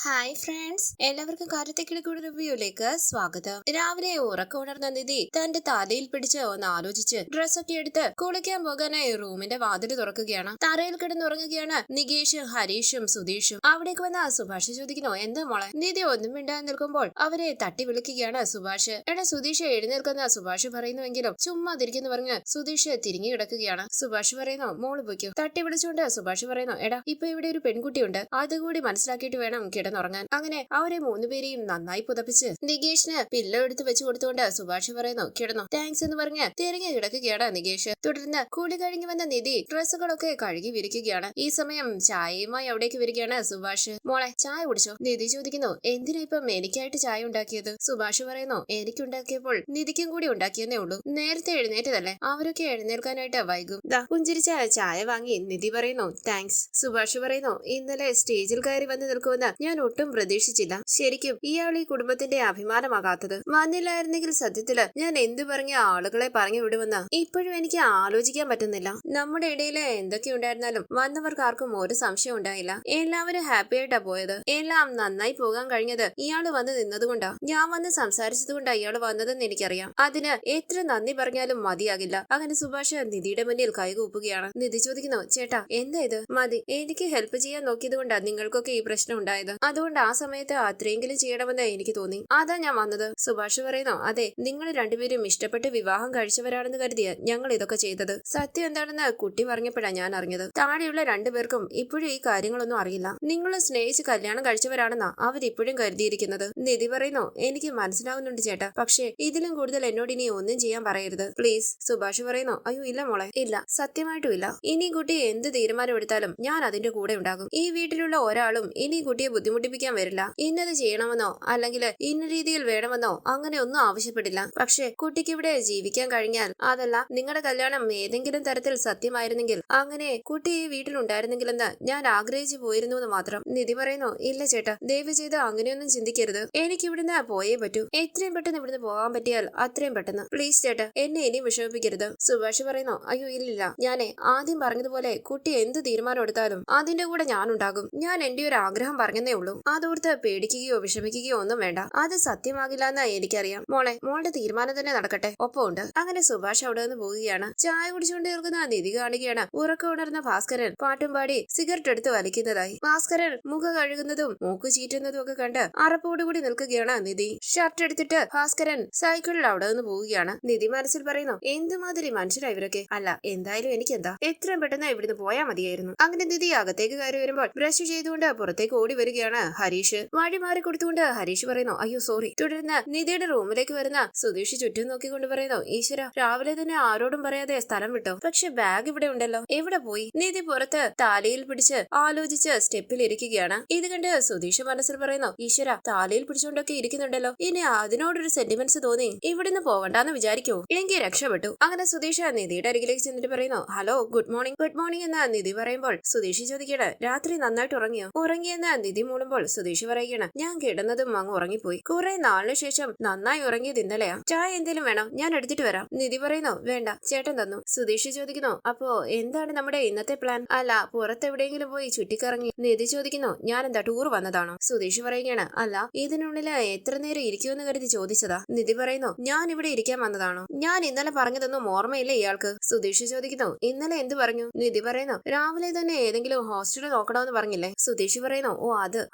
Hi friends, എല്ലാവർക്കും കാര്യത്തെക്കിടക്കൂടെ റിവ്യൂയിലേക്ക് സ്വാഗതം. രാവിലെ ഉറക്കം ഉണർന്ന നിധി തന്റെ തലയിൽ പിടിച്ച് ഒന്ന് ആലോചിച്ച് ഡ്രസ്സൊക്കെ എടുത്ത് കുളിക്കാൻ പോകാനായി റൂമിന്റെ വാതിൽ തുറക്കുകയാണ്. തറയിൽ കിടന്നുറങ്ങുകയാണ് നികേഷും ഹരീഷും സുധീഷും. അവിടേക്ക് വന്ന സുഭാഷ് ചോദിക്കുന്നു, എന്താ മോളെ? നിധി ഒന്നും മിണ്ടാൻ നിൽക്കുമ്പോൾ അവരെ തട്ടി വിളിക്കുകയാണ് സുഭാഷ്. എടാ സുധീഷ്, എഴുന്നേൽക്കുന്ന സുഭാഷ് പറയുന്നുവെങ്കിലും ചുമ്മാതിരിക്കുന്നു പറഞ്ഞ് സുധീഷ് തിരിഞ്ഞു കിടക്കുകയാണ്. സുഭാഷ് പറയുന്നു, മോള് പൊയ്ക്കോ. തട്ടി വിളിച്ചുകൊണ്ട് സുഭാഷ് പറയുന്നു, എടാ ഇപ്പൊ ഇവിടെ ഒരു പെൺകുട്ടിയുണ്ട്, അതുകൂടി മനസ്സിലാക്കിയിട്ട് വേണം കിടന്നുറങ്ങാൻ. അങ്ങനെ അവരെ മൂന്നുപേരെയും നന്നായി പുതപ്പിച്ച് നികേഷിന് പില്ലോ എടുത്ത് വെച്ച് കൊടുത്തുകൊണ്ട് സുഭാഷ് പറയുന്നു, കിടന്നു. താങ്ക്സ് എന്ന് പറഞ്ഞ് തിരിഞ്ഞു കിടക്കുകയാണ് നികേഷ്. തുടർന്ന് കൂടി കഴിഞ്ഞു വന്ന നിധി ഡ്രസ്സുകളൊക്കെ കഴുകി വിരിക്കുകയാണ്. ഈ സമയം ചായയുമായി അവിടേക്ക് വരികയാണ് സുഭാഷ്. മോളെ, ചായ കുടിച്ചോ? നിധി ചോദിക്കുന്നു, എന്തിനാ ഇപ്പം എനിക്കായിട്ട് ചായ ഉണ്ടാക്കിയത്? സുഭാഷ് പറയുന്നു, എനിക്കുണ്ടാക്കിയപ്പോൾ നിധിക്കും കൂടി ഉണ്ടാക്കിയെന്നേ ഉള്ളൂ. നേരത്തെ എഴുന്നേറ്റതല്ലേ, അവരൊക്കെ എഴുന്നേൽക്കാനായിട്ട് വൈകും. പുഞ്ചിരിച്ച ചായ വാങ്ങി നിധി പറയുന്നു, താങ്ക്സ്. സുഭാഷ് പറയുന്നു, ഇന്നലെ സ്റ്റേജിൽ കയറി വന്ന് നിൽക്കുമെന്ന് ഞാൻ ഒട്ടും പ്രതീക്ഷിച്ചില്ല. ശരിക്കും ഇയാൾ ഈ കുടുംബത്തിന്റെ അഭിമാനമാകാത്തത്. വന്നില്ലായിരുന്നെങ്കിൽ സത്യത്തില് ഞാൻ എന്തു പറഞ്ഞ ആളുകളെ പറഞ്ഞു വിടുമെന്ന് ഇപ്പോഴും എനിക്ക് ആലോചിക്കാൻ പറ്റുന്നില്ല. നമ്മുടെ ഇടയില് എന്തൊക്കെ ഉണ്ടായിരുന്നാലും വന്നവർക്ക് ആർക്കും ഒരു സംശയം ഉണ്ടായില്ല. എല്ലാവരും ഹാപ്പി ആയിട്ടാ പോയത്. എല്ലാം നന്നായി പോകാൻ കഴിഞ്ഞത് ഇയാള് വന്ന് നിന്നതുകൊണ്ടാ. ഞാൻ വന്ന് സംസാരിച്ചത് കൊണ്ടാ ഇയാള് വന്നതെന്ന് എനിക്കറിയാം. അതിന് എത്ര നന്ദി പറഞ്ഞാലും മതിയാകില്ല. അങ്ങനെ സുഭാഷ് നിധിയുടെ മുന്നിൽ കൈകൂപ്പുകയാണ്. നിധി ചോദിക്കുന്നു, ചേട്ടാ എന്താ ഇത്? മതി, എനിക്ക് ഹെൽപ്പ് ചെയ്യാൻ നോക്കിയത് കൊണ്ടാ നിങ്ങൾക്കൊക്കെ ഈ പ്രശ്നം ഉണ്ടായത്. അതുകൊണ്ട് ആ സമയത്ത് അത്രയെങ്കിലും ചെയ്യണമെന്ന് എനിക്ക് തോന്നി, അതാ ഞാൻ വന്നത്. സുഭാഷ് പറയുന്നു, അതെ, നിങ്ങൾ രണ്ടുപേരും ഇഷ്ടപ്പെട്ട് വിവാഹം കഴിച്ചവരാണെന്ന് കരുതിയ ഞങ്ങൾ ഇതൊക്കെ ചെയ്തത്. സത്യം എന്താണെന്ന് കുട്ടി പറഞ്ഞപ്പോഴാണ് ഞാൻ അറിഞ്ഞത്. താഴെയുള്ള രണ്ടുപേർക്കും ഇപ്പോഴും ഈ കാര്യങ്ങളൊന്നും അറിയില്ല. നിങ്ങൾ സ്നേഹിച്ച് കല്യാണം കഴിച്ചവരാണെന്നാ അവരിപ്പോഴും കരുതിയിരിക്കുന്നത്. നിധി പറയുന്നു, എനിക്ക് മനസ്സിലാവുന്നുണ്ട് ചേട്ടാ, പക്ഷേ ഇതിലും കൂടുതൽ എന്നോട് ഇനി ഒന്നും ചെയ്യാൻ പറയരുത് പ്ലീസ്. സുഭാഷ് പറയുന്നു, അയ്യോ ഇല്ല മോളെ, ഇല്ല, സത്യമായിട്ടും ഇല്ല. ഇനി കുട്ടി എന്ത് തീരുമാനം എടുത്താലും ഞാൻ അതിന്റെ കൂടെ ഉണ്ടാകും. ഈ വീട്ടിലുള്ള ഒരാളും ഇനി കുട്ടിയെ ബുദ്ധിമുട്ടിപ്പിക്കാൻ വരില്ല. ഇന്നത് ചെയ്യണമെന്നോ അല്ലെങ്കിൽ ഇന്ന രീതിയിൽ വേണമെന്നോ അങ്ങനെ ഒന്നും ആവശ്യപ്പെടില്ല. പക്ഷെ കുട്ടിക്ക് ഇവിടെ ജീവിക്കാൻ കഴിഞ്ഞാൽ, അതല്ല നിങ്ങളുടെ കല്യാണം ഏതെങ്കിലും തരത്തിൽ സത്യമായിരുന്നെങ്കിൽ അങ്ങനെ കുട്ടി ഈ വീട്ടിലുണ്ടായിരുന്നെങ്കിലെന്ന് ഞാൻ ആഗ്രഹിച്ചു പോയിരുന്നു എന്ന് മാത്രം. നിധി പറയുന്നു, ഇല്ല ചേട്ടാ, ദയവ് ചെയ്ത് അങ്ങനെയൊന്നും ചിന്തിക്കരുത്. എനിക്ക് ഇവിടുന്ന് പോയേ പറ്റൂ. എത്രയും പെട്ടെന്ന് ഇവിടുന്ന് പോകാൻ പറ്റിയാൽ അത്രയും പെട്ടെന്ന്. പ്ലീസ് ചേട്ടാ, എന്നെ ഇനിയും വിഷമിപ്പിക്കരുത്. സുഭാഷ് പറയുന്നു, അയ്യോ ഇല്ലില്ല, ഞാനേ ആദ്യം പറഞ്ഞതുപോലെ കുട്ടി എന്ത് തീരുമാനം എടുത്താലും അതിന്റെ കൂടെ ഞാനുണ്ടാകും. ഞാൻ എന്റെ ഒരു ആഗ്രഹം പറഞ്ഞതേ ഉള്ളൂ. അതോർത്ത് പേടിക്കുകയോ വിഷമിക്കുകയോ ഒന്നും വേണ്ട. അത് സത്യമാകില്ല എന്ന് എനിക്കറിയാം. മോളുടെ തീരുമാനം തന്നെ നടക്കട്ടെ, ഒപ്പമുണ്ട്. അങ്ങനെ സുഭാഷ് അവിടെ നിന്ന് പോവുകയാണ്. ചായ കുടിച്ചുകൊണ്ട് നിൽക്കുന്ന നിധി കാണുകയാണ് ഉറക്കം ഉണർന്ന ഭാസ്കരൻ പാട്ടും പാടി സിഗരറ്റ് എടുത്ത് വലിക്കുന്നതായി. ഭാസ്കരൻ മുഖം കഴുകുന്നതും മൂക്ക് ചീറ്റുന്നതും ഒക്കെ കണ്ട് അറപ്പോടുകൂടി നിൽക്കുകയാണ് നിധി. ഷർട്ട് എടുത്തിട്ട് ഭാസ്കരൻ സൈക്കിളിൽ അവിടെ നിന്ന് പോവുകയാണ്. നിധി മനസ്സിൽ പറയുന്നു, എന്തുമാതിരി മനുഷ്യരാ ഇവരൊക്കെ. അല്ല, എന്തായാലും എനിക്കെന്താ, എത്രയും പെട്ടെന്ന് ഇവിടുന്ന് പോയാൽ മതിയായിരുന്നു. അങ്ങനെ നിധി അകത്തേക്ക് കയറി വരുമ്പോൾ ബ്രഷ് ചെയ്തുകൊണ്ട് പുറത്തേക്ക് ഓടി വരികയാണ് ഹരീഷ്. വഴി മാറി കൊടുത്തുകൊണ്ട് ഹരീഷ് പറയുന്നു, അയ്യോ സോറി. തുടർന്ന് നിധിയുടെ റൂമിലേക്ക് വരുന്ന സുധീഷ് ചുറ്റും നോക്കിക്കൊണ്ട് പറയുന്നു, ഈശ്വര, രാവിലെ തന്നെ ആരോടും പറയാതെ സ്ഥലം വിട്ടോ. പക്ഷെ ബാഗ് ഇവിടെ ഉണ്ടല്ലോ, എവിടെ പോയി? നിധി പുറത്ത് താലയിൽ പിടിച്ച് ആലോചിച്ച് സ്റ്റെപ്പിൽ ഇരിക്കുകയാണ്. ഇത് കണ്ട് സുധീഷ് മനസ്സിൽ പറയുന്നു, ഈശ്വര, താലയിൽ പിടിച്ചുകൊണ്ടൊക്കെ ഇരിക്കുന്നുണ്ടല്ലോ, ഇനി അതിനോടൊരു സെന്റിമെന്റ്സ് തോന്നി ഇവിടുന്ന് പോകണ്ടെന്ന് വിചാരിക്കോ? എങ്കിൽ രക്ഷപ്പെട്ടു. അങ്ങനെ സുധീഷ് നിധിയുടെ അരികിലേക്ക് ചെന്നിട്ട് പറയുന്നു, hello, good morning. Good morning എന്ന് നിധി പറയുമ്പോൾ സുധീഷ് ചോദിക്കട്ടെ, രാത്രി നന്നായിട്ട് ഉറങ്ങിയോ? ഉറങ്ങിയെന്ന് നിധി മൂടുമ്പോൾ സുധീഷ് പറയുകയാണ്, ഞാൻ കിടന്നതും അങ്ങ് ഉറങ്ങിപ്പോയി. കുറെ നാളിന് ശേഷം നന്നായി ഉറങ്ങിയത് ഇന്നലെയാ. ചായ എന്തേലും വേണോ? ഞാൻ എടുത്തിട്ട് വരാം. നിധി പറയുന്നു, വേണ്ട, ചേട്ടൻ തന്നു. സുധീഷ് ചോദിക്കുന്നു, അപ്പോ എന്താണ് നമ്മുടെ ഇന്നത്തെ പ്ലാൻ? അല്ല, പുറത്തെവിടെയെങ്കിലും പോയി ചുറ്റിക്കറങ്ങി. നിധി ചോദിക്കുന്നു, ഞാൻ എന്താ ടൂർ വന്നതാണോ? സുധീഷ് പറയുകയാണ്, അല്ല, ഇതിനുള്ളില് എത്ര നേരം ഇരിക്കുമെന്ന് കരുതി ചോദിച്ചതാ. നിധി പറയുന്നു, ഞാൻ ഇവിടെ ഇരിക്കാൻ വന്നതാണോ? ഞാൻ ഇന്നലെ പറഞ്ഞതൊന്നും ഓർമ്മയില്ല ഇയാൾക്ക്. സുധീഷ് ചോദിക്കുന്നു, ഇന്നലെ എന്ത് പറഞ്ഞു? നിധി പറയുന്നു, രാവിലെ തന്നെ ഏതെങ്കിലും ഹോസ്റ്റലിൽ നോക്കണമെന്ന് പറഞ്ഞില്ലേ? സുധീഷ് പറയുന്നു, ഓ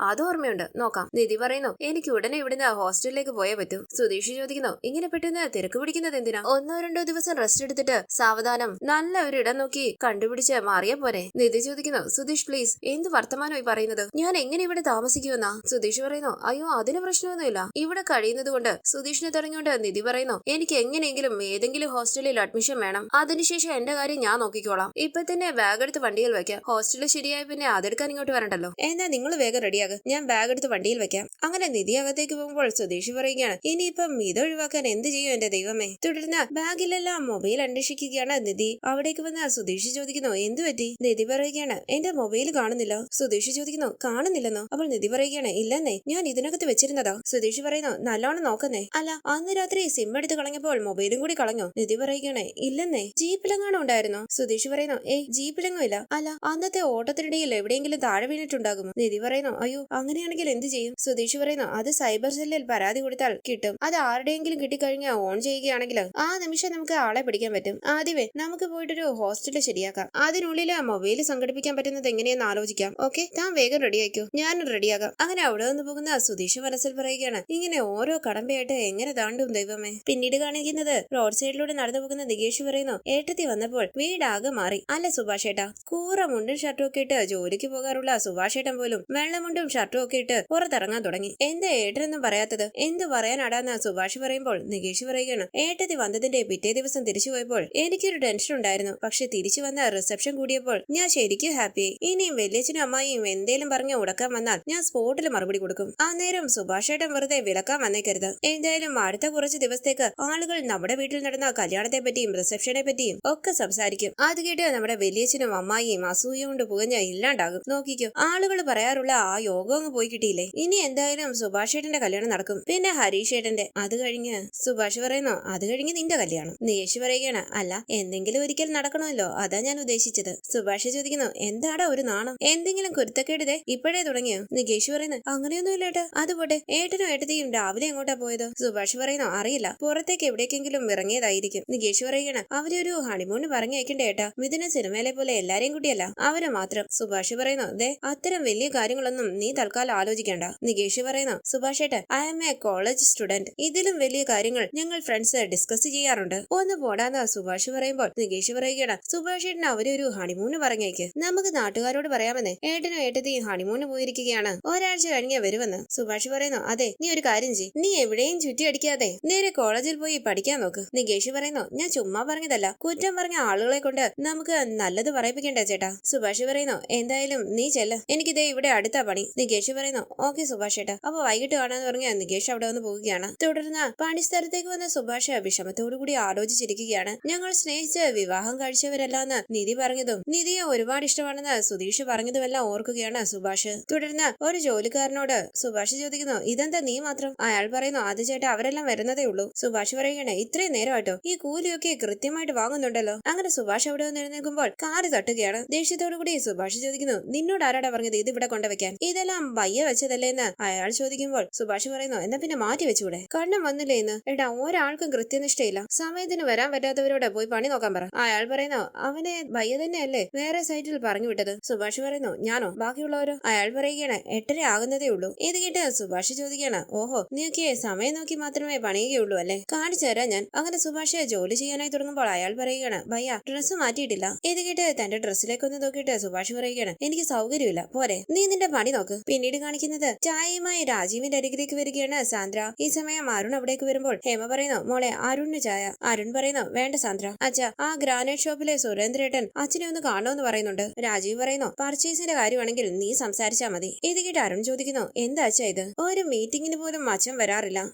അത് ഓർമ്മയുണ്ട്, നോക്കാം. നിധി പറയുന്നു, എനിക്ക് ഉടനെ ഇവിടുന്ന് ഹോസ്റ്റലിലേക്ക് പോയേ പറ്റൂ. സുധീഷ് ചോദിക്കുന്നു, ഇങ്ങനെ പെട്ടെന്ന് തിരക്ക് പിടിക്കുന്നത് എന്തിനാ? 1-2 ദിവസം റെസ്റ്റ് എടുത്തിട്ട് സാവധാനം നല്ല ഒരു ഇടം നോക്കി കണ്ടുപിടിച്ച് മാറിയാ പോരെ? നിധി ചോദിക്കുന്നു, സുധീഷ് പ്ലീസ്, എന്ത് വർത്തമാനമായി പറയുന്നത്? ഞാൻ എങ്ങനെ ഇവിടെ താമസിക്കുമെന്നാ? സുധീഷ് പറയുന്നു, അയ്യോ അതിന് പ്രശ്നമൊന്നുമില്ല, ഇവിടെ കഴിയുന്നത് കൊണ്ട്. സുധീഷിനെ തുടങ്ങിയോണ്ട് നിധി പറയുന്നു, എനിക്ക് എങ്ങനെയെങ്കിലും ഏതെങ്കിലും ഹോസ്റ്റലിൽ അഡ്മിഷൻ വേണം. അതിനുശേഷം എന്റെ കാര്യം ഞാൻ നോക്കിക്കോളാം. ഇപ്പൊ തന്നെ ബാഗ് എടുത്ത് വണ്ടിയിൽ വെക്കാം. ഹോസ്റ്റലിൽ ശരിയായ പിന്നെ അതെടുക്കാൻ ഇങ്ങോട്ട് വരണ്ടല്ലോ. എന്താ നിങ്ങൾ വേഗം റെഡിയാകും, ഞാൻ ബാഗ് എടുത്ത് വണ്ടിയിൽ വെക്കാം. അങ്ങനെ നിധി അകത്തേക്ക് പോകുമ്പോൾ സുധീഷ് പറയുകയാണ്, ഇനിയിപ്പം ഇത് ഒഴിവാക്കാൻ എന്ത് ചെയ്യും എന്റെ ദൈവമേ? തുടർന്ന് ബാഗിലെല്ലാം മൊബൈൽ അന്വേഷിക്കുകയാണ് നിധി. അവിടേക്ക് വന്ന സുധീഷ് ചോദിക്കുന്നു, എന്തു പറ്റി? നിധി പറയുകയാണ്, എന്റെ മൊബൈൽ കാണുന്നില്ല. സുധീഷ് ചോദിക്കുന്നു, കാണുന്നില്ലെന്നോ? അപ്പോൾ നിധി പറയുകയാണ്, ഇല്ലെന്നേ, ഞാൻ ഇതിനകത്ത് വെച്ചിരുന്നതാ. സുധീഷ് പറയുന്നു, നല്ലോണം നോക്കുന്നേ. അല്ല, അന്ന് രാത്രി സിം എടുത്ത് കളഞ്ഞപ്പോൾ മൊബൈലും കൂടി കളഞ്ഞോ? നിധി പറയുകയാണ്, ഇല്ലെന്നേ. ജീപ്പിലെങ്ങാനും ഉണ്ടായിരുന്നോ? സുധീഷ് പറയുന്നു, ഏയ് ജീപ്പിലെങ്ങും ഇല്ല. അല്ല, അന്നത്തെ ഓട്ടത്തിനിടയിൽ എവിടെയെങ്കിലും താഴെ വീണിട്ടുണ്ടാകുമോ? നിധി പറയുന്നു, അയ്യോ അയ്യോ അങ്ങനെയാണെങ്കിൽ എന്ത് ചെയ്യും? സുധീഷ് പറയുന്നു അത് സൈബർ സെല്ലിൽ പരാതി കൊടുത്താൽ കിട്ടും. അത് ആരുടെയെങ്കിലും കിട്ടിക്കഴിഞ്ഞാൽ ഓൺ ചെയ്യുകയാണെങ്കിൽ ആ നിമിഷം നമുക്ക് ആളെ പിടിക്കാൻ പറ്റും. ആദ്യമേ നമുക്ക് പോയിട്ടൊരു ഹോസ്റ്റല് ശരിയാക്കാം. അതിനുള്ളിൽ മൊബൈൽ സംഘടിപ്പിക്കാൻ പറ്റുന്നത് എങ്ങനെയെന്ന് ആലോചിക്കാം. ഓക്കെ, താൻ വേഗം റെഡി ആയിക്കോ, ഞാൻ റെഡിയാകാം. അങ്ങനെ അവിടെ നിന്ന് പോകുന്ന സുധീഷ് മനസ്സിൽ പറയുകയാണ്, ഇങ്ങനെ ഓരോ കടമ്പയായിട്ട് എങ്ങനെ താണ്ടും ദൈവമേ. പിന്നീട് കാണിക്കുന്നത് റോഡ് സൈഡിലൂടെ നടന്നു പോകുന്ന നികേഷ് പറയുന്നു, ഏട്ടത്തി വന്നപ്പോൾ വീടാകെ മാറി. അല്ല സുഭാഷ് ഏട്ടാ, കൂറ മുണ്ടും ഷർട്ടും ഒക്കെ ഇട്ട് ജോലിക്ക് പോകാറുള്ള സുഭാഷ് ഏട്ടൻ പോലും വെള്ളമുണ്ടും ഷർട്ടും ഒക്കെ ഇട്ട് പുറത്തിറങ്ങാൻ തുടങ്ങി. എന്താ ഏട്ടനൊന്നും പറയാത്തത്? എന്ത് പറയാനാടാന്ന് സുഭാഷ് പറയുമ്പോൾ നികേഷ് പറയുകയാണ്, ഏട്ടത്തി വന്നതിന്റെ പിറ്റേ ദിവസം തിരിച്ചു പോയപ്പോൾ എനിക്കൊരു ടെൻഷൻ ഉണ്ടായിരുന്നു. പക്ഷെ തിരിച്ചു വന്ന റിസപ്ഷൻ കൂടിയപ്പോൾ ഞാൻ ശരിക്കും ഹാപ്പിയായി. ഇനിയും വലിയച്ഛനും അമ്മായിയും എന്തേലും പറഞ്ഞ് ഉടക്കാൻ വന്നാൽ ഞാൻ സ്പോട്ടിൽ മറുപടി കൊടുക്കും. ആ നേരം സുഭാഷ് ഏട്ടൻ വെറുതെ വിളക്കാൻ വന്നേക്കരുത്. എന്തായാലും അടുത്ത കുറച്ച് ദിവസത്തേക്ക് ആളുകൾ നമ്മുടെ വീട്ടിൽ നടന്ന കല്യാണത്തെ പറ്റിയും റിസപ്ഷനെ പറ്റിയും ഒക്കെ സംസാരിക്കും. അത് കേട്ട് നമ്മുടെ വലിയച്ഛനും അമ്മായിയും അസൂയ കൊണ്ട് പുകഞ്ഞ ഇല്ലാണ്ടാകും. നോക്കിക്കോ, ആളുകൾ പറയാറുള്ള ആ യോഗം അങ്ങ് പോയി കിട്ടിയില്ലേ. ഇനി എന്തായാലും സുഭാഷ് ഏട്ടന്റെ കല്യാണം നടക്കും. പിന്നെ ഹരീഷ് ഏട്ടന്റെ. അത് കഴിഞ്ഞ് സുഭാഷ് പറയുന്നു, അത് കഴിഞ്ഞ് നിന്റെ കല്യാണം. നികേഷ് പറയുകയാണ്, അല്ല എന്തെങ്കിലും ഒരിക്കൽ നടക്കണമല്ലോ, അതാ ഞാൻ ഉദ്ദേശിച്ചത്. സുഭാഷ് ചോദിക്കുന്നു, എന്താടാ ഒരു നാണം? എന്തെങ്കിലും കുരുത്തക്കേടിതേ ഇപ്പോഴേ തുടങ്ങിയോ? നികേഷ് പറയുന്നു, അങ്ങനെയൊന്നും ഇല്ല ഏട്ടാ. അതുപോട്ടെ ഏട്ടനും ഏട്ടത്തെയും രാവിലെ എങ്ങോട്ടാ പോയത്? സുഭാഷ് പറയുന്നു, അറിയില്ല, പുറത്തേക്ക് എവിടേക്കെങ്കിലും ഇറങ്ങിയതായിരിക്കും. നികേഷ് പറയുകയാണ്, അവരൊരു ഹണിമൂണ് പറഞ്ഞയക്കണ്ടേ ഏട്ടാ. മിഥുന സിനിമയിലെ പോലെ എല്ലാരെയും കൂട്ടിയല്ല, അവരെ മാത്രം. സുഭാഷ് പറയുന്നു, ദേ അത്തരം വലിയ കാര്യങ്ങളൊന്നും നീ തൽക്കാലം ആലോചിക്കേണ്ട. നികേഷ് പറയുന്നു, സുഭാഷ് ഏട്ടാ, I am a college student. ഇതിലും വലിയ കാര്യങ്ങൾ ഞങ്ങൾ ഫ്രണ്ട്സ് ഡിസ്കസ് ചെയ്യാറുണ്ട്. ഒന്ന് പോടാന്ന് സുഭാഷ് പറയുമ്പോൾ നികേഷ് പറയുകയാണ്, സുഭാഷ് ഏട്ടന് അവരൊരു ഹണിമൂണ് പറഞ്ഞേക്ക്. നമുക്ക് നാട്ടുകാരോട് പറയാമെന്നേ. ഏട്ടനും ഏട്ടത്തെയും ഹണിമൂണ് പോയിരിക്കുകയാണ്, ഒരാഴ്ച കഴിഞ്ഞേ വരുമെന്ന്. സുഭാഷ് പറയുന്നു, അതെ നീ ഒരു കാര്യം ചെയ്യ്, നീ എവിടെയും ചുറ്റിയടിക്കാതെ നേരെ കോളേജിൽ പോയി പഠിക്കാൻ നോക്ക്. നികേഷ് പറയുന്നു, ഞാൻ ചുമ്മാ പറഞ്ഞതല്ല, കുറ്റം പറഞ്ഞ ആളുകളെ കൊണ്ട് നമുക്ക് നല്ലത് പറയിപ്പിക്കണ്ടേ ചേട്ടാ. സുഭാഷ് പറയുന്നു, എന്തായാലും നീ ചെല്ല്, എനിക്കിതേ ഇവിടെ അടുത്താ പണി. നികേഷ് പറയുന്നു, ഓക്കെ സുഭാഷ് ഏട്ടാ, അപ്പൊ വൈകിട്ട് കാണാന്ന് പറഞ്ഞ നികേഷ് അവിടെ വന്ന് പോവുകയാണ്. തുടർന്ന് പണിസ്ഥലത്തേക്ക് വന്ന സുഭാഷ് വിഷമത്തോടുകൂടി ആലോചിച്ചിരിക്കുകയാണ്. ഞങ്ങൾ സ്നേഹിച്ച് വിവാഹം കഴിച്ചവരല്ലാന്ന് നിധി പറഞ്ഞതും നിധിയെ ഒരുപാട് ഇഷ്ടമാണെന്ന് സുധീഷ് പറഞ്ഞതുമെല്ലാം ഓർക്കുകയാണ് സുഭാഷ്. തുടർന്ന് ഒരു ജോലിക്കാരനോട് സുഭാഷ് ചോദിക്കുന്നു, ഇതെന്താ നീ മാത്രം? അയാൾ പറയുന്നു, അത് ചേട്ടാ അവരെല്ലാം വരുന്നതേ ഉള്ളൂ. സുഭാഷ് പറയുകയാണ്, ഇത്രയും നേരമായിട്ടോ? ഈ കൂലിയൊക്കെ കൃത്യമായിട്ട് വാങ്ങുന്നുണ്ടല്ലോ. അങ്ങനെ സുഭാഷ് അവിടെ വന്ന് എഴുന്നേൽക്കുമ്പോൾ കാറ് തട്ടുകയാണ്. ദേഷ്യത്തോടു കൂടി സുഭാഷ് ചോദിക്കുന്നു, നിന്നോട് ആരാടാ പറഞ്ഞത് ഇത് ഇവിടെ കൊണ്ടുവയ്ക്കാൻ? ഇതെല്ലാം വയ്യ വെച്ചതല്ലേ എന്ന് അയാൾ ചോദിക്കുമ്പോൾ സുഭാഷ് പറയുന്നു, എന്നാ പിന്നെ മാറ്റി വെച്ചൂടെ? കണ്ണം വന്നില്ലേ ഇന്ന്? എടാ ഒരാൾക്കും കൃത്യനിഷ്ഠയില്ല, സമയത്തിന് വരാൻ പറ്റാത്തവരോട് പോയി പണി നോക്കാൻ പറ. അയാൾ പറയുന്നു, അവനെ വയ്യ തന്നെയല്ലേ വേറെ സൈറ്റിൽ പറഞ്ഞു വിട്ടത്. സുഭാഷ് പറയുന്നു, ഞാനോ? ബാക്കിയുള്ളവരോ? അയാൾ പറയുകയാണ്, 8:30 ആകുന്നതേ ഉള്ളൂ. ഇത് കേട്ട് സുഭാഷ് ചോദിക്കുകയാണ്, ഓഹോ നീയൊക്കെ സമയം നോക്കി മാത്രമേ പണിയുകയുള്ളൂ അല്ലേ? കാണിച്ചു തരാം ഞാൻ. അങ്ങനെ സുഭാഷ് ജോലി ചെയ്യാനായി തുടങ്ങുമ്പോൾ അയാൾ പറയുകയാണ്, ഭയ്യ ഡ്രസ്സ് മാറ്റിയിട്ടില്ല. ഇത് കേട്ട് തന്റെ ഡ്രസ്സിലേക്ക് ഒന്ന് നോക്കിയിട്ട് സുഭാഷ് പറയുകയാണ്, എനിക്ക് സൗകര്യമില്ല, പോരെ, നീ നിന്റെ പണി നോക്ക്. പിന്നീട് കാണിക്കുന്നത് ചായയുമായി രാജീവിന്റെ അരികിലേക്ക് വരികയാണ് സാന്ദ്ര. ഈ സമയം അരുൺ അവിടേക്ക് വരുമ്പോൾ ഹേമ പറയുന്നു, മോളെ അരുണിന് ചായ. അരുൺ പറയുന്നു, വേണ്ട സാന്ദ്ര, അച്ഛാ ആ ഗ്രാനൈറ്റ് ഷോപ്പിലെ സുരേന്ദ്രേട്ടൻ അച്ഛനെ ഒന്ന് കാണുമെന്ന് പറയുന്നുണ്ട്. രാജീവ് പറയുന്നു, പർച്ചേസിന്റെ കാര്യമാണെങ്കിൽ നീ സംസാരിച്ചാ മതി. ഇത് കേട്ട് അരുൺ ചോദിക്കുന്നു, എന്താ അച്ഛാ ഇത്? ഒരു മീറ്റിംഗിന് പോലും അച്ഛൻ വരാറില്ല,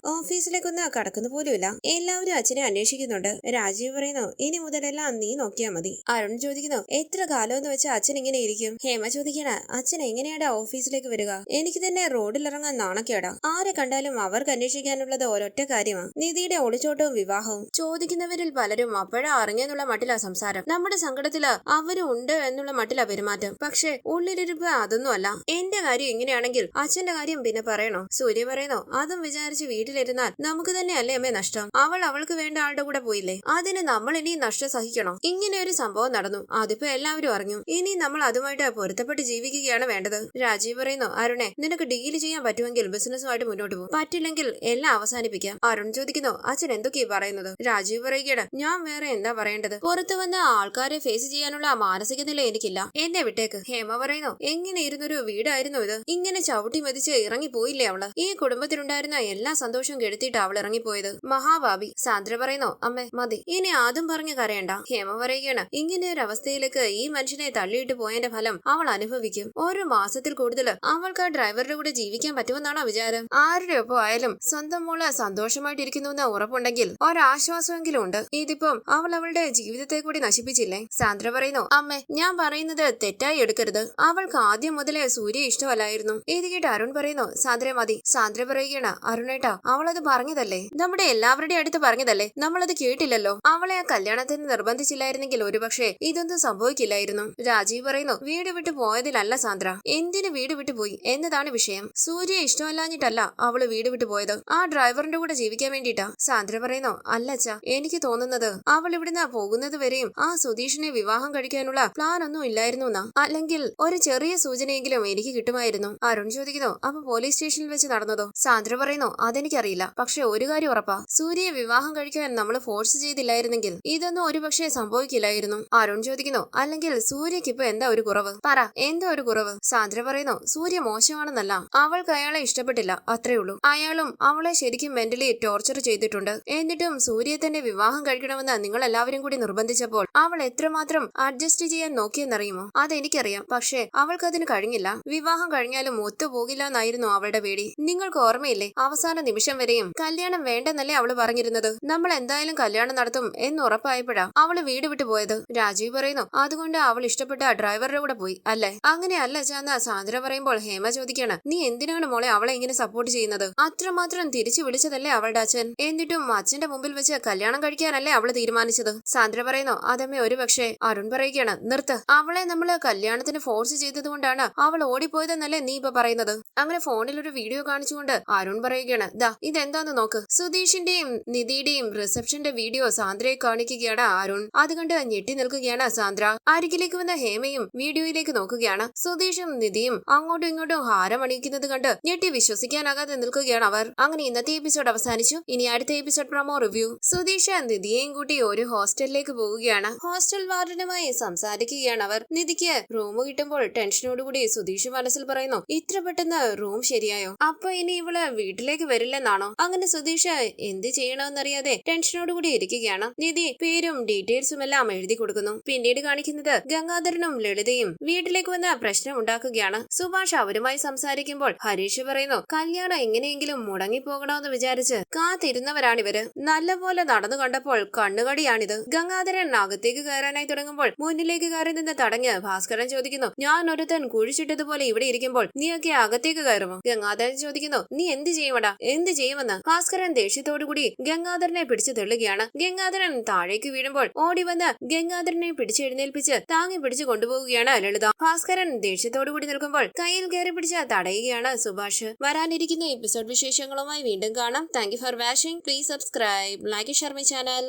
ഓഫീസിലേക്കൊന്ന് കടക്കുന്നു പോലുമില്ല, എല്ലാവരും അച്ഛനെ അന്വേഷിക്കുന്നുണ്ട്. രാജീവ് പറയുന്നു, ഇനി മുതലെല്ലാം നീ നോക്കിയാ മതി. അരുൺ ചോദിക്കുന്നു, എത്ര കാലം എന്ന് വെച്ചാൽ അച്ഛൻ ഇങ്ങനെ ഇരിക്കും? ഹേമ ചോദിക്കണ, അച്ഛൻ എങ്ങനെയാടാ ഓഫീസിലേക്ക് വരിക? എനിക്ക് തന്നെ റോഡിലിറങ്ങാൻ നാണക്കേടാ. ആരെ കണ്ടാലും അവർക്ക് അന്വേഷിക്കാനുള്ളത് ഒരൊറ്റ കാര്യമാണ്, നിധിയുടെ ഒളിച്ചോട്ടവും വിവാഹവും. ചോദിക്കുന്നവരിൽ പലരും അപ്പോഴാ അറിഞ്ഞെന്നുള്ള മട്ടിലാ സംസാരം. നമ്മുടെ സങ്കടത്തില് അവരും ഉണ്ട് എന്നുള്ള മട്ടിലാ പെരുമാറ്റം. പക്ഷെ ഉള്ളിലിരിപ്പ് അതൊന്നും അല്ല. എന്റെ കാര്യം ഇങ്ങനെയാണെങ്കിൽ അച്ഛന്റെ കാര്യം പിന്നെ പറയണോ? സൂര്യ പറയുന്നു, അതും വിചാരിച്ച് വീട്ടിലിരുന്നാൽ നമുക്ക് തന്നെ അല്ലേ അമ്മേ നഷ്ടം? അവൾക്ക് വേണ്ട ആളുടെ കൂടെ പോയില്ലേ, അതിന് നമ്മൾ ഇനി നഷ്ടം സഹിക്കണോ? ഇങ്ങനെ ഒരു സംഭവം നടന്നു, അതിപ്പോ എല്ലാവരും അറിഞ്ഞു, ഇനി നമ്മൾ അതുമായിട്ട് പൊരുത്തപ്പെട്ട് ജീവിക്കുകയാണ് വേണ്ടത്. രാജീവ് പറയുന്നു, അരുണെ നിനക്ക് ഡീൽ ചെയ്യാൻ പറ്റുമെങ്കിൽ ബിസിനസ്സുമായിട്ട് മുന്നോട്ട് പോകും, പറ്റില്ലെങ്കിൽ എല്ലാം അവസാനിപ്പിക്കാം. അരുൺ ചോദിക്കുന്നു, അച്ഛൻ എന്തൊക്കെയാ പറയുന്നത്? രാജീവ് പറയുകയാണ്, ഞാൻ വേറെ എന്താ പറയേണ്ടത്? പുറത്തു വന്ന ആൾക്കാരെ ഫേസ് ചെയ്യാനുള്ള മാനസിക നില എനിക്കില്ല, എന്നെ വിട്ടേക്ക്. ഹേമ പറയുന്നു, എങ്ങനെ ഇരുന്നൊരു വീടായിരുന്നു ഇത്? ഇങ്ങനെ ചവിട്ടി മതിച്ച് ഇറങ്ങിപ്പോയില്ലേ അവള്? ഈ കുടുംബത്തിലുണ്ടായിരുന്ന എല്ലാ സന്തോഷവും കെടുത്തിട്ട് അവൾ ഇറങ്ങിപ്പോയത്. മഹാഭാവി. സാന്ദ്ര പറയുന്നു, അമ്മേ മതി, ഇനി ആദ്യം പറഞ്ഞു കരയണ്ട. ഹേമ പറയുകയാണ്, ഇങ്ങനെ ഒരു അവസ്ഥയിലേക്ക് ഈ മനുഷ്യനെ തള്ളിയിട്ട് പോയതിന്റെ ഫലം അവൾ അനുഭവിക്കും. ഓരോ മാസത്തിൽ കൂടുതൽ അവൾക്ക് ആ ഡ്രൈവറുടെ കൂടെ ജീവിക്കാൻ പറ്റുമെന്നാണോ വിചാരം? ആരുടെ ഒപ്പം ആയാലും സ്വന്തം മോള് സന്തോഷമായിട്ടിരിക്കുന്നു എന്ന് ഉറപ്പുണ്ടെങ്കിൽ ഒരാശ്വാസമെങ്കിലും ഉണ്ട്. ഇതിപ്പം അവൾ അവളുടെ ജീവിതത്തെ കൂടി നശിപ്പിച്ചില്ലേ? സാന്ദ്ര പറയുന്നു, അമ്മേ ഞാൻ പറയുന്നത് തെറ്റായി എടുക്കരുത്, അവൾക്ക് ആദ്യം മുതലേ സൂര്യ ഇഷ്ടമല്ലായിരുന്നു. ഇത് കേട്ട് അരുൺ പറയുന്നു, സാന്ദ്ര മതി. സാന്ദ്ര പറയുകയാണ്, അരുണേട്ടാ അവളത് പറഞ്ഞതല്ലേ, നമ്മുടെ എല്ലാവരുടെയും അടുത്ത് പറഞ്ഞതല്ലേ, നമ്മളത് കേട്ടില്ലല്ലോ. അവളെ ആ കല്യാണത്തിന് നിർബന്ധിച്ചില്ലായിരുന്നെങ്കിൽ ഒരുപക്ഷെ ഇതൊന്നും സംഭവിക്കില്ലായിരുന്നു. രാജീവ് പറയുന്നു, വീട് വിട്ടു പോയതിലല്ല സാന്ദ്ര, എന്തിന് വീട് വിട്ടു പോയി എന്നതാണ് വിഷയം. സൂര്യ ഇഷ്ടമല്ലാഞ്ഞിട്ടല്ല അവള് വീട് വിട്ടു പോയത്, ആ ഡ്രൈവറിന്റെ കൂടെ ജീവിക്കാൻ വേണ്ടിട്ടാ. സാന്ദ്ര പറയുന്നു, അല്ലച്ച, എനിക്ക് തോന്നുന്നത് അവൾ ഇവിടുന്ന് പോകുന്നത് വരെയും ആ സുധീഷിനെ വിവാഹം കഴിക്കാനുള്ള പ്ലാൻ ഒന്നും ഇല്ലായിരുന്നു എന്നാ. അല്ലെങ്കിൽ ഒരു ചെറിയ സൂചനയെങ്കിലും എനിക്ക് കിട്ടുമായിരുന്നു. അരുൺ ചോദിക്കുന്നു, അപ്പൊ പോലീസ് സ്റ്റേഷനിൽ വെച്ച് നടന്നതോ? സാന്ദ്ര പറയുന്നു, അതെനിക്കറിയില്ല, പക്ഷെ ഒരു കാര്യം ഉറപ്പാ, സൂര്യയെ വിവാഹം കഴിക്കാൻ നമ്മൾ ഫോഴ്സ് ചെയ്തില്ലായിരുന്നെങ്കിൽ ഇതൊന്നും ഒരുപക്ഷെ സംഭവിക്കില്ലായിരുന്നു. അരുൺ ചോദിക്കുന്നു, അല്ലെങ്കിൽ സൂര്യക്ക് ഇപ്പൊ എന്താ ഒരു കുറവ്? പറ, എന്താ ഒരു കുറവ്? സാന്ദ്ര പറയുന്നു, സൂര്യ മോശമാണെന്നല്ല, അവൾക്ക് അയാളെ ഇഷ്ടപ്പെട്ടില്ല, അത്രേ ഉള്ളൂ. അയാളും അവളെ ശരിക്കും മെന്റലി ടോർച്ചർ ചെയ്തിട്ടുണ്ട്. എന്നിട്ടും സൂര്യയെ തന്നെ വിവാഹം കഴിക്കണമെന്ന് നിങ്ങൾ എല്ലാവരും കൂടി നിർബന്ധിച്ചപ്പോൾ അവൾ എത്രമാത്രം അഡ്ജസ്റ്റ് ചെയ്യാൻ നോക്കിയെന്നറിയുമോ? അതെനിക്കറിയാം, പക്ഷെ അവൾക്ക് അതിന് കഴിഞ്ഞില്ല. വിവാഹം കഴിഞ്ഞാലും ഒത്തുപോകില്ല എന്നായിരുന്നു അവളുടെ പേടി. നിങ്ങൾക്ക് ഓർമ്മയില്ലേ, അവസാന നിമിഷം വരെയും കല്യാണം വേണ്ടെന്നല്ലേ അവള് പറഞ്ഞിരുന്നത്. നമ്മൾ എന്തായാലും കല്യാണം നടത്തും എന്ന് ഉറപ്പായപ്പോഴാ അവള് വീട് വിട്ടു പോയത്. രാജീവ് പറയുന്നു, അതുകൊണ്ട് അവൾ ഇഷ്ടപ്പെട്ട ഡ്രൈവറുടെ കൂടെ പോയി അല്ലേ? അങ്ങനെയല്ല ചാന്ന സാന്ദ്ര പറയുമ്പോൾ ഹേമ ചോദിക്കാണ്, നീ എന്തിനാണ് മോളെ അവളെ ഇങ്ങനെ സപ്പോർട്ട് ചെയ്യുന്നത്? അത്രമാത്രം തിരിച്ചു വിളിച്ചതല്ലേ അവളുടെ അച്ഛൻ, എന്നിട്ടും അച്ഛന്റെ മുമ്പിൽ വെച്ച് കല്യാണം കഴിക്കാനല്ലേ അവള് തീരുമാനിച്ചത്? സാന്ദ്ര പറയുന്നു, അതമ്മേ ഒരു പക്ഷേ. അരുൺ പറയുകയാണ്, നിർത്ത്, അവളെ നമ്മള് കല്യാണത്തിന് ഫോഴ്സ് ചെയ്തത് കൊണ്ടാണ് അവൾ ഓടിപ്പോയതെന്നല്ലേ നീ ഇപ്പൊ പറയുന്നത്? അങ്ങനെ ഫോണിൽ ഒരു വീഡിയോ കാണിച്ചുകൊണ്ട് അരുൺ പറയുകയാണ്, ദാ ഇതെന്താന്ന് നോക്ക്. സുധീഷിന്റെയും നിധിയുടെയും റിസപ്ഷന്റെ വീഡിയോ സാന്ദ്രയെ കാണിക്കുകയാണ് അരുൺ. അത് കണ്ട് ഞെട്ടി നിൽക്കുകയാണ് സാന്ദ്ര. അരികിലേക്ക് വന്ന ഹേമയും വീഡിയോയിലേക്ക് നോക്കുകയാണ്. സുധീഷും നിധിയും അങ്ങോട്ടും ഇങ്ങോട്ടും ഹാരം അണിയിക്കുന്നത് കണ്ട് ഞെട്ടി വിശ്വസിക്കാനാകാതെ നിൽക്കുകയാണ് അവർ. അങ്ങനെ ഇന്നത്തെ എപ്പിസോഡ് അവസാനിച്ചു. ഇനി അടുത്ത എപ്പിസോഡ് പ്രൊമോ റിവ്യൂ. സുധീഷ് നിധിയെയും കൂട്ടി ഒരു ഹോസ്റ്റലിലേക്ക് പോവുകയാണ്. ഹോസ്റ്റൽ വാർഡനുമായി സംസാരിക്കുകയാണ് അവർ. നിധിക്ക് റൂം കിട്ടുമ്പോൾ ടെൻഷനോടുകൂടി സുധീഷ് മനസ്സിൽ പറയുന്നു, ഇത്ര പെട്ടെന്ന് റൂം ശരിയായോ? അപ്പൊ ഇനി ഇവള് വീട്ടിലേക്ക് വരില്ലെന്നാണോ? അങ്ങനെ സുധീഷ് എന്ത് ചെയ്യണമെന്നറിയാതെ ടെൻഷനോടുകൂടി ഇരിക്കുകയാണ്. നിധി പേരും ഡീറ്റെയിൽസും എല്ലാം എഴുതി കൊടുക്കുന്നു. പിന്നീട് കാണിക്കുന്നത് ഗംഗാധരനും ലളിതയും വീട്ടിലേക്ക് വന്ന പ്രശ്നം ഉണ്ടാക്കുകയാണ്. സുഭാഷ് അവരുമായി സംസാരിക്കുമ്പോൾ ഹരീഷ് പറയുന്നു, കല്യാണം എങ്ങനെയെങ്കിലും മുടങ്ങിപ്പോകണമെന്ന് വിചാരിച്ച് കാത്തിരുന്നവരാണിവര്. നല്ലപോലെ നടന്നു കണ്ടപ്പോൾ കണ്ണുകടിയാണിത്. ഗംഗാധരൻ അകത്തേക്ക് കയറാനായി തുടങ്ങുമ്പോൾ മുന്നിലേക്ക് കയറി നിന്ന് തടഞ്ഞ് ഭാസ്കരൻ ചോദിക്കുന്നു, ഞാൻ ഒരുത്തൻ കുഴിച്ചിട്ടതുപോലെ ഇവിടെ ഇരിക്കുമ്പോൾ നീയൊക്കെ അകത്തേക്ക് കയറുമോ? ഗംഗാധരൻ ചോദിക്കുന്നു, നീ എന്ത് ചെയ്യുമടാ, എന്ത് ചെയ്യുമെന്ന്? ഭാസ്കരൻ ദേഷ്യത്തോടുകൂടി ഗംഗാധരനെ പിടിച്ചു തള്ളുകയാണ്. ഗംഗാധരൻ താഴേക്ക് വീഴുമ്പോൾ ഓടി വന്ന് ഗംഗാധരനെ പിടിച്ചെഴുന്നേൽപ്പിച്ച് താങ്ങി പിടിച്ചു കൊണ്ടുപോവുകയാണ് ലളിത. ഭാസ്കരൻ ദേഷ്യത്തോടുകൂടി നിൽക്കുമ്പോൾ കയ്യിൽ കയറി പിടിച്ച് തടയുകയാണ് സുഭാഷ്. വരാനിരിക്കുന്ന എപ്പിസോഡ് വിശേഷങ്ങളുമായി വീണ്ടും കാണാം. Thank you for watching. Please subscribe, like, share my channel.